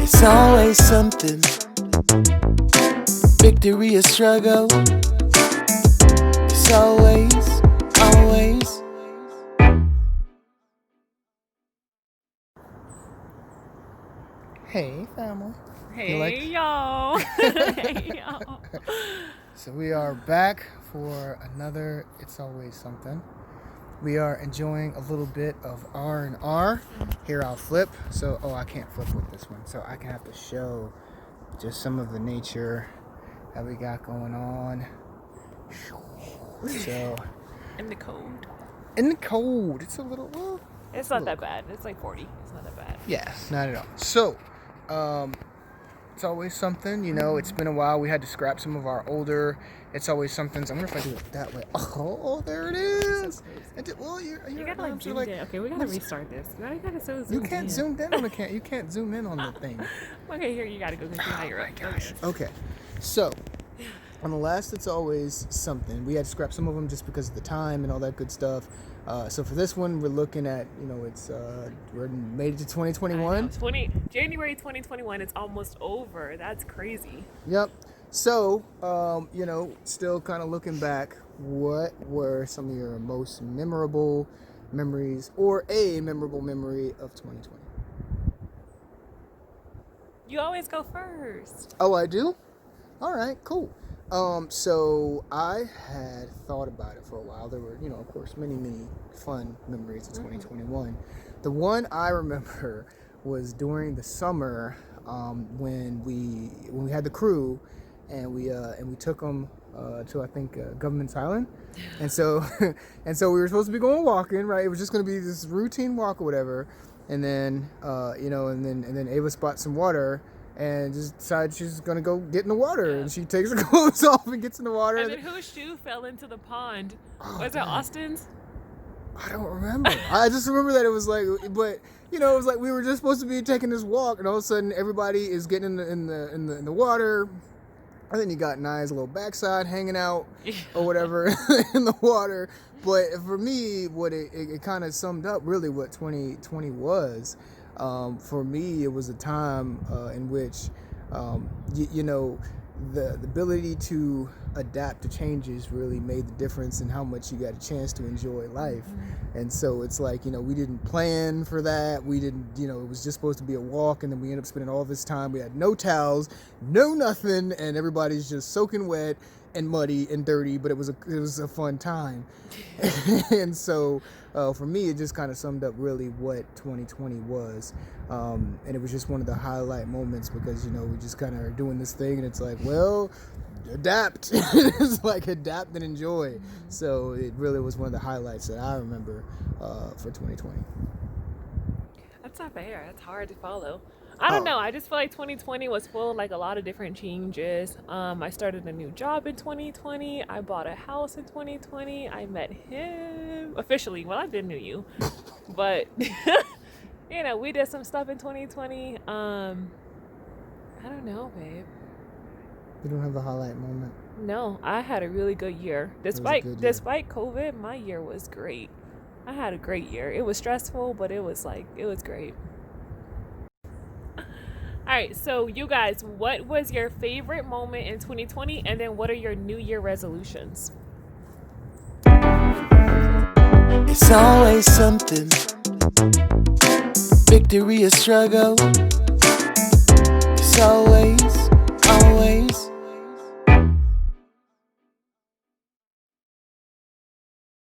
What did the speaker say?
It's always something. Victory or struggle. It's always, always. Hey, family. Hey, y'all. Hey, y'all. So we are back for another It's Always Something. We are enjoying a little bit of R&R. Here I'll flip. I can't flip with this one. So I can have to show just some of the nature that we got going on. So In the cold. in the cold, it's a little It's not that bad. It's like 40. It's not that bad. yeah, not at all. So, it's always something, it's been a while. We had to scrap some of our older It's Always Somethings. I wonder if I do it that way. Oh, there it is. You gotta like zoom in. Okay, we gotta restart this. You gotta zoom You can't in. zoom in on the You can't zoom in on the thing. Okay, here you gotta go. Oh my gosh. Okay, so on the last It's Always Something, we had to scrap some of them just because of the time and all that good stuff. So for this one, we're looking at, we're made it to 2021. January 2021. It's almost over. That's crazy. Yep. So, still kind of looking back, what were some of your most memorable memories or a memorable memory of 2020? You always go first. Oh, I do? All right, cool. So I had thought about it for a while. There were, of course, many, many fun memories of 2021. The one I remember was during the summer when we had the crew and we took them to, I think, Government's Island. And so we were supposed to be going walking, right? It was just going to be this routine walk or whatever. And then, and then Ava spots some water and just decides she's going to go get in the water. Yeah. And she takes her clothes off and gets in the water. And then whose shoe fell into the pond? Was it Austin's? I don't remember. I just remember that it was like, but it was like we were just supposed to be taking this walk, and all of a sudden everybody is getting in the water. And then you got Nia's little backside hanging out or whatever in the water. But for me, what it kind of summed up really what 2020 was. For me, it was a time in which, the ability to adapt to changes really made the difference in how much you got a chance to enjoy life. Mm-hmm. And so it's like, we didn't plan for that. We didn't, it was just supposed to be a walk. And then we ended up spending all this time. We had no towels, no nothing. And everybody's just soaking wet and muddy and dirty, but it was a fun time. And so for me, it just kind of summed up really what 2020 was. And it was just one of the highlight moments because, we just kind of are doing this thing and it's like, well, adapt. It's like adapt and enjoy. Mm-hmm. So it really was one of the highlights that I remember for 2020. That's not fair. That's hard to follow. I don't know. I just feel like 2020 was full of like a lot of different changes. I started a new job in 2020. I bought a house in 2020. I met him officially. Well, I did knew you, but we did some stuff in 2020. I don't know, babe. You don't have a highlight moment? No, I had a really good year. Despite COVID, my year was great. I had a great year. It was stressful, but it was great. All right, so you guys, what was your favorite moment in 2020, and then what are your New Year resolutions? It's always something. Victory or struggle.